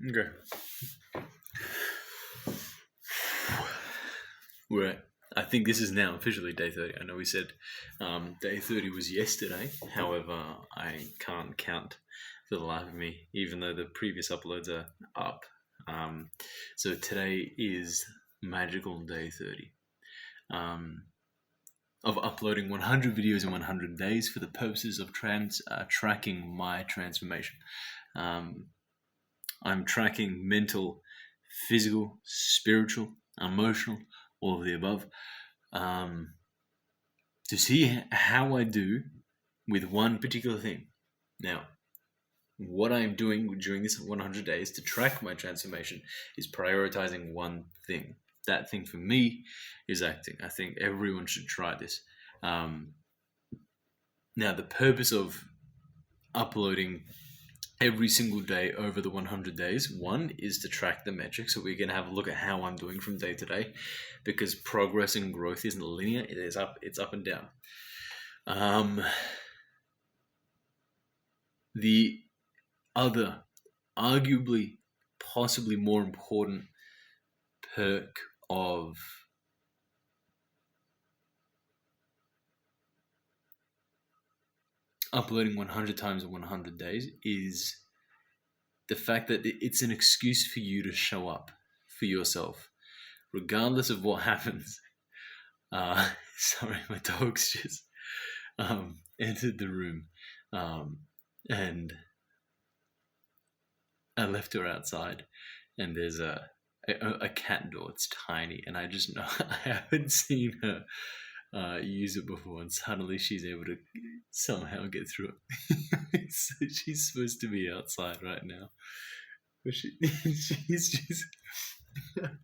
Okay. Right. I think this is now officially day 30. I know we said day 30 was yesterday. However, I can't count for the life of me, even though the previous uploads are up. So today is magical day 30 of uploading 100 videos in 100 days for the purposes of tracking my transformation. I'm tracking mental, physical, spiritual, emotional, all of the above, to see how I do with one particular thing. Now, what I'm doing during this 100 days to track my transformation is prioritizing one thing. That thing for me is acting. I think everyone should try this. Now, the purpose of uploading every single day over the 100 days, one is to track the metrics, so we can have a look at how I'm doing from day to day, because progress and growth isn't linear. It's up and down. The other, arguably possibly more important perk of uploading 100 times in 100 days is the fact that it's an excuse for you to show up for yourself, regardless of what happens. Sorry, my dog's just entered the room, and I left her outside, and there's a cat door. It's tiny, and I just know I haven't seen her use it before, and suddenly she's able to somehow get through it. So she's supposed to be outside right now, but she's just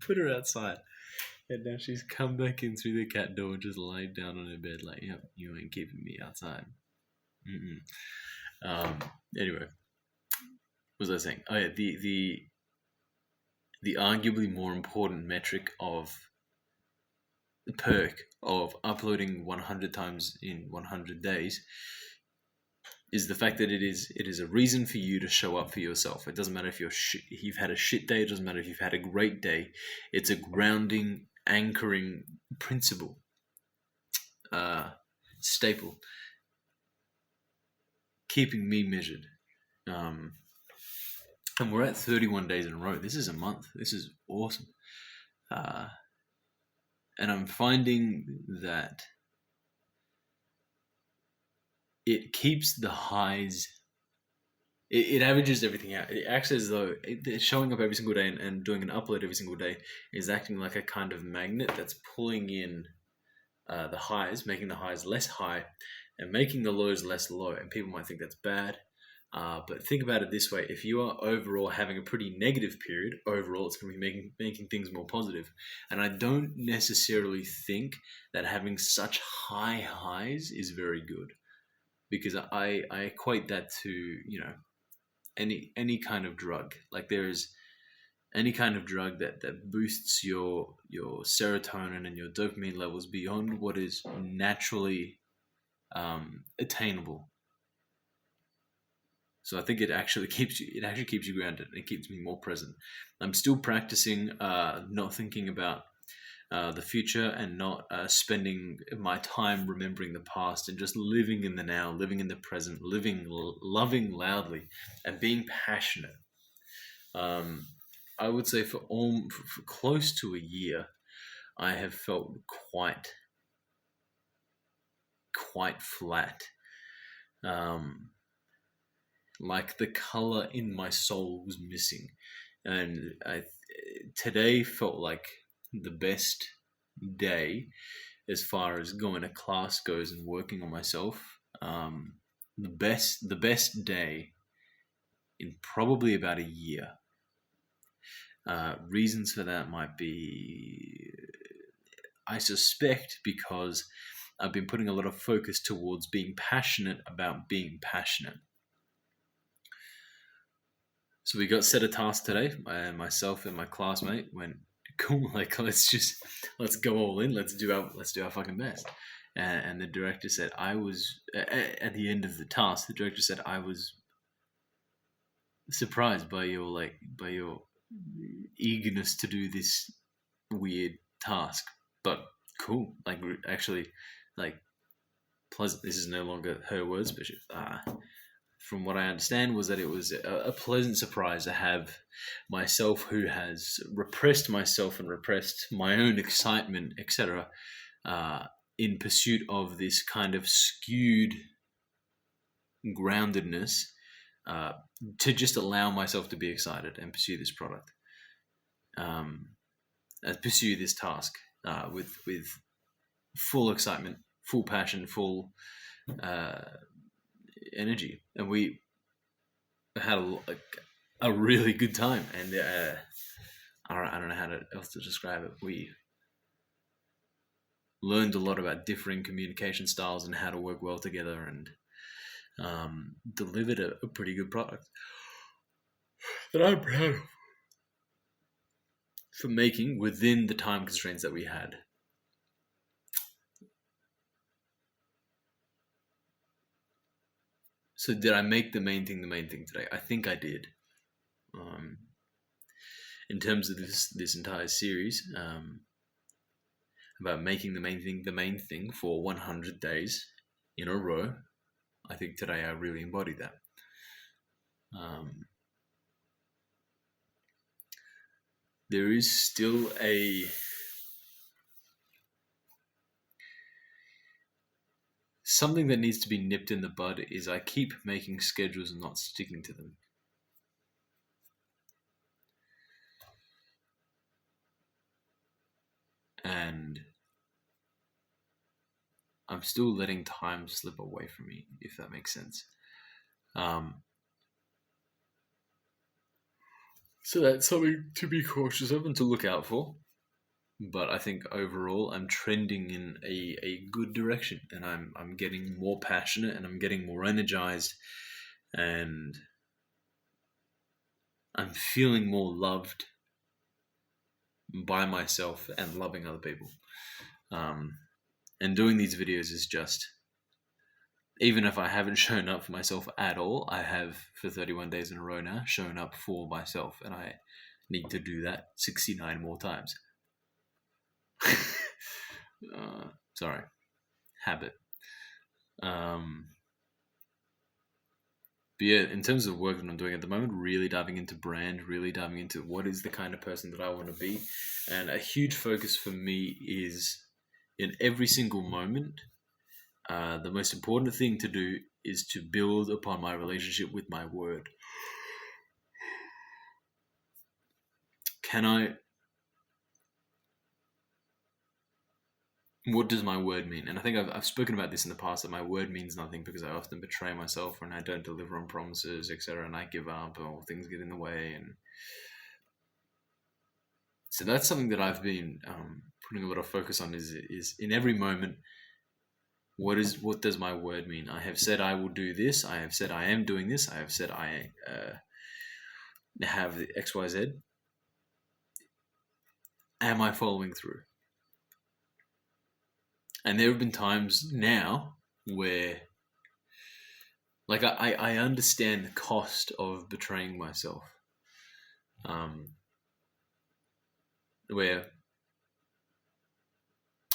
put her outside, and now she's come back in through the cat door and just laid down on her bed like, "Yep, you ain't keeping me outside." Anyway, what was I saying? Oh yeah, the arguably more important metric of the perk of uploading 100 times in 100 days is the fact that it is a reason for you to show up for yourself. It doesn't matter if you've had a shit day. It doesn't matter if you've had a great day. It's a grounding, anchoring principle, staple, keeping me measured. And we're at 31 days in a row. This is a month. This is awesome. And I'm finding that it keeps the highs. It averages everything out. It acts as though showing up every single day and doing an upload every single day is acting like a kind of magnet that's pulling in the highs, making the highs less high and making the lows less low. And people might think that's bad. But think about it this way. If you are overall having a pretty negative period, overall it's going to be making things more positive. And I don't necessarily think that having such high highs is very good, because I equate that to, any kind of drug. Like there's any kind of drug that boosts your serotonin and your dopamine levels beyond what is naturally attainable. So I think it actually keeps you grounded. It keeps me more present. I'm still practicing not thinking about the future and not spending my time remembering the past, and just living in the now, living in the present, loving loudly, and being passionate. I would say for close to a year, I have felt quite flat. Like the color in my soul was missing, and today felt like the best day as far as going to class goes and working on myself. The best day in probably about a year. Reasons for that might be, I suspect, because I've been putting a lot of focus towards being passionate about being passionate. So we got set a task today, and myself and my classmate went, cool, like let's go all in, let's do our fucking best. And the director said I was at the end of the task. The director said I was surprised by your eagerness to do this weird task, but cool. Like actually, like pleasant. This is no longer her words, but from what I understand, was that it was a pleasant surprise to have myself, who has repressed myself and repressed my own excitement, etc., uh, in pursuit of this kind of skewed groundedness, uh, to just allow myself to be excited and pursue this product, um, pursue this task with full excitement, full passion, full uh, energy, and we had a really good time. And I don't know else to describe it. We learned a lot about differing communication styles and how to work well together, and delivered a pretty good product that I'm proud of for making within the time constraints that we had. So did I make the main thing today? I think I did. Um, in terms of this entire series, about making the main thing for 100 days in a row, I think today I really embodied that. There is still something that needs to be nipped in the bud. Is I keep making schedules and not sticking to them. And I'm still letting time slip away from me, if that makes sense. So that's something to be cautious of and to look out for. But I think overall I'm trending in a good direction, and I'm getting more passionate, and I'm getting more energized, and I'm feeling more loved by myself and loving other people. And doing these videos is just, even if I haven't shown up for myself at all, I have for 31 days in a row now shown up for myself, and I need to do that 69 more times. Sorry, habit. But yeah, in terms of work that I'm doing at the moment, really diving into brand, really diving into what is the kind of person that I want to be. And a huge focus for me is, in every single moment, the most important thing to do is to build upon my relationship with my word. What does my word mean? And I think I've spoken about this in the past, that my word means nothing because I often betray myself when I don't deliver on promises, etc., and I give up or things get in the way. And so that's something that I've been putting a lot of focus on, is in every moment, what does my word mean? I have said I will do this. I have said I am doing this. I have said I have the XYZ. Am I following through? And there have been times now where, like, I understand the cost of betraying myself. Where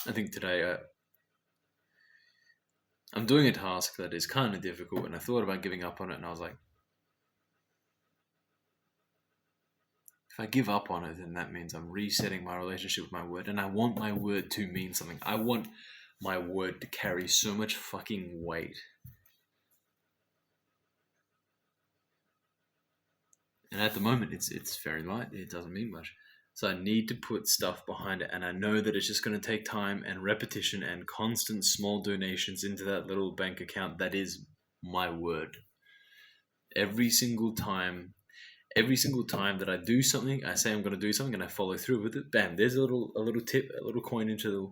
I think today I'm doing a task that is kind of difficult, and I thought about giving up on it, and I was like, if I give up on it, then that means I'm resetting my relationship with my word, and I want my word to mean something. I want my word to carry so much fucking weight. And at the moment, it's very light. It doesn't mean much. So I need to put stuff behind it, and I know that it's just going to take time and repetition and constant small donations into that little bank account that is my word. Every single time that I do something, I say I'm going to do something, and I follow through with it. Bam! There's a little tip, a little coin into the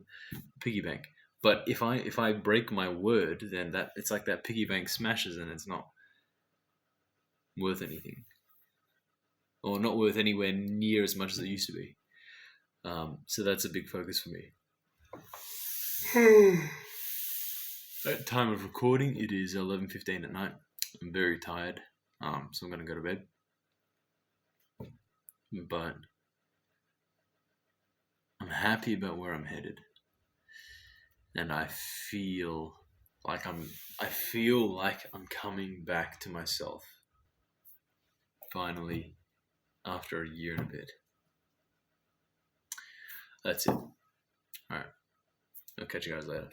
piggy bank. But if I break my word, then that it's like that piggy bank smashes, and it's not worth anything, or not worth anywhere near as much as it used to be. So that's a big focus for me. At time of recording, it is 11:15 at night. I'm very tired, so I'm going to go to bed. but I'm happy about where I'm headed, and I feel like I'm coming back to myself finally after a year and a bit. That's it. All right, I'll catch you guys later.